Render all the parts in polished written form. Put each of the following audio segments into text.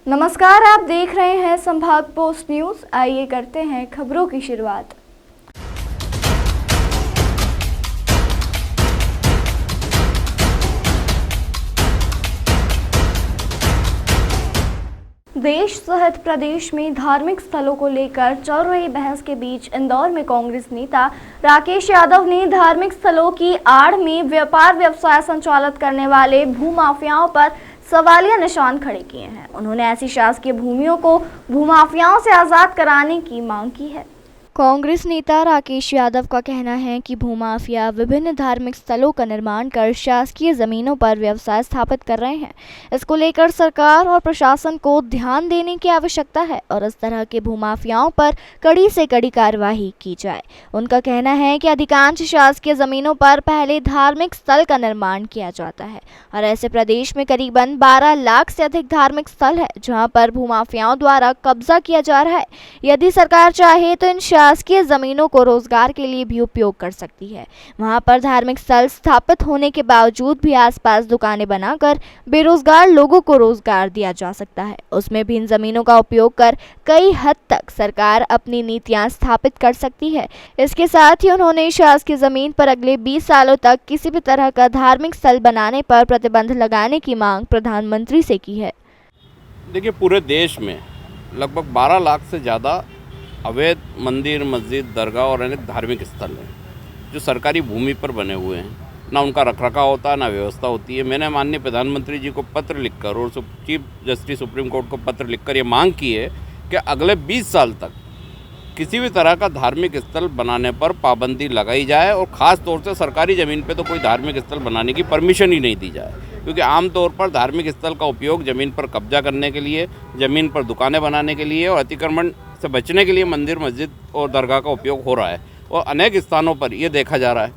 नमस्कार, आप देख रहे हैं संभाग पोस्ट न्यूज। आइए करते हैं खबरों की शुरुआत। देश सहित प्रदेश में धार्मिक स्थलों को लेकर चल रही बहस के बीच इंदौर में कांग्रेस नेता राकेश यादव ने धार्मिक स्थलों की आड़ में व्यापार व्यवसाय संचालित करने वाले भूमाफियाओं पर सवालिया निशान खड़े किए हैं। उन्होंने ऐसी शासकीय भूमियों को भूमाफियाओं से आजाद कराने की मांग की है। कांग्रेस नेता राकेश यादव का कहना है कि भूमाफिया विभिन्न धार्मिक स्थलों का निर्माण कर शासकीय जमीनों पर व्यवसाय स्थापित कर रहे हैं। इसको लेकर सरकार और प्रशासन को ध्यान देने की आवश्यकता है और इस तरह के भूमाफियाओं पर कड़ी से कड़ी कार्रवाई की जाए। उनका कहना है कि अधिकांश शासकीय जमीनों पर पहले धार्मिक स्थल का निर्माण किया जाता है और ऐसे प्रदेश में करीबन 12 लाख से अधिक धार्मिक स्थल है जहाँ पर भूमाफियाओं द्वारा कब्जा किया जा रहा है। यदि सरकार चाहे तो इन शासकीय जमीनों को रोजगार के लिए भी उपयोग कर सकती है। वहां पर धार्मिक स्थल स्थापित होने के बावजूद भी आसपास दुकानें बनाकर बेरोजगार लोगों को रोजगार दिया जा सकता है। उसमें भी इन जमीनों का उपयोग कर कई हद तक सरकार अपनी नीतियां स्थापित कर सकती है। इसके साथ ही उन्होंने शासकीय जमीन पर अगले 20 सालों तक किसी भी तरह का धार्मिक स्थल बनाने पर प्रतिबंध लगाने की मांग प्रधानमंत्री से की है। देखिए, पूरे देश में लगभग 12 लाख से ज़्यादा अवैध मंदिर, मस्जिद, दरगाह और अनेक धार्मिक स्थल हैं जो सरकारी भूमि पर बने हुए हैं। ना उनका रखरखाव होता है, ना व्यवस्था होती है। मैंने माननीय प्रधानमंत्री जी को पत्र लिखकर और चीफ जस्टिस सुप्रीम कोर्ट को पत्र लिखकर ये मांग की है कि अगले 20 साल तक किसी भी तरह का धार्मिक स्थल बनाने पर पाबंदी लगाई जाए और ख़ास तौर से सरकारी ज़मीन पे तो कोई धार्मिक स्थल बनाने की परमिशन ही नहीं दी जाए, क्योंकि आमतौर पर धार्मिक स्थल का उपयोग ज़मीन पर कब्जा करने के लिए, ज़मीन पर दुकानें बनाने के लिए और अतिक्रमण से बचने के लिए मंदिर, मस्जिद और दरगाह का उपयोग हो रहा है और अनेक स्थानों पर ये देखा जा रहा है।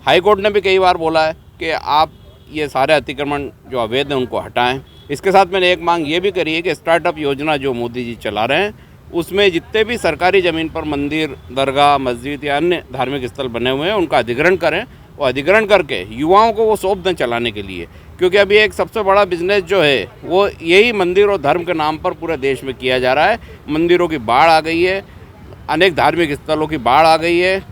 हाई कोर्ट ने भी कई बार बोला है कि आप ये सारे अतिक्रमण जो अवैध हैं उनको हटाएं। इसके साथ मैंने एक मांग ये भी करी है कि स्टार्टअप योजना जो मोदी जी चला रहे हैं उसमें जितने भी सरकारी ज़मीन पर मंदिर, दरगाह, मस्जिद या अन्य धार्मिक स्थल बने हुए हैं उनका अधिग्रहण करें और अधिग्रहण करके युवाओं को वो सौंप दें चलाने के लिए, क्योंकि अभी एक सबसे बड़ा बिजनेस जो है वो यही मंदिर और धर्म के नाम पर पूरे देश में किया जा रहा है। मंदिरों की बाढ़ आ गई है, अनेक धार्मिक स्थलों की बाढ़ आ गई है।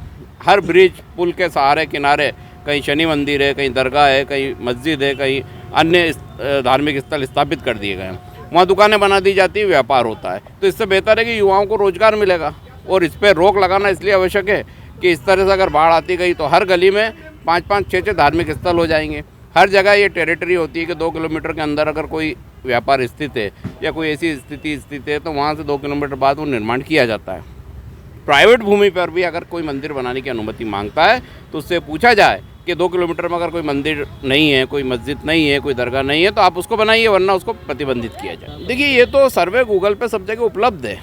हर ब्रिज, पुल के सहारे किनारे कहीं शनि मंदिर है, कहीं दरगाह है, कहीं मस्जिद है, कहीं अन्य धार्मिक स्थल स्थापित कर दिए गए हैं। वहाँ दुकानें बना दी जाती है, व्यापार होता है। तो इससे बेहतर है कि युवाओं को रोजगार मिलेगा और इस पर रोक लगाना इसलिए आवश्यक है कि इस तरह से अगर बाढ़ आती गई तो हर गली में 5-5, 6-6 धार्मिक स्थल हो जाएंगे। हर जगह ये टेरिटरी होती है कि 2 किलोमीटर के अंदर अगर कोई व्यापार स्थित है या कोई ऐसी स्थिति स्थित है तो वहाँ से 2 किलोमीटर बाद वो निर्माण किया जाता है। प्राइवेट भूमि पर भी अगर कोई मंदिर बनाने की अनुमति मांगता है तो उससे पूछा जाए कि 2 किलोमीटर में अगर कोई मंदिर नहीं है, कोई मस्जिद नहीं है, कोई दरगाह नहीं है तो आप उसको बनाइए, वरना उसको प्रतिबंधित किया जाए। देखिए, ये तो सर्वे गूगल पे सब जगह उपलब्ध है।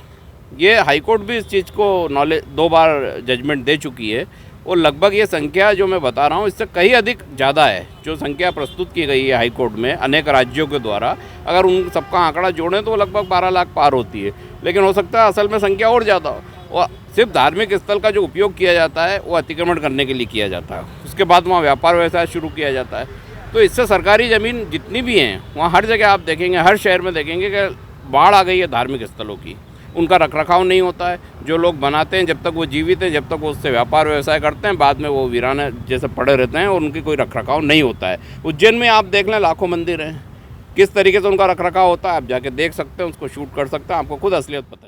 ये हाईकोर्ट भी इस चीज़ को 2 बार जजमेंट दे चुकी है और लगभग ये संख्या जो मैं बता रहा हूँ इससे कहीं अधिक ज़्यादा है। जो संख्या प्रस्तुत की गई है हाईकोर्ट में अनेक राज्यों के द्वारा, अगर उन सबका आंकड़ा जोड़ें तो वो लगभग 12 लाख पार होती है, लेकिन हो सकता है असल में संख्या और ज़्यादा हो। और सिर्फ धार्मिक स्थल का जो उपयोग किया जाता है वो अतिक्रमण करने के लिए किया जाता है, उसके बाद वहाँ व्यापार व्यवसाय शुरू किया जाता है। तो इससे सरकारी ज़मीन जितनी भी हैं वहाँ हर जगह आप देखेंगे, हर शहर में देखेंगे कि बाढ़ आ गई है धार्मिक स्थलों की। उनका रखरखाव नहीं होता है। जो लोग बनाते हैं जब तक वो जीवित हैं, जब तक वो उससे व्यापार व्यवसाय करते हैं, बाद में वो वीराने जैसे पड़े रहते हैं और उनकी कोई रखरखाव नहीं होता है। उज्जैन में आप देख लें, लाखों मंदिर हैं, किस तरीके से उनका रखरखाव होता है आप जाके देख सकते हैं, उसको शूट कर सकते हैं, आपको खुद असलियत पता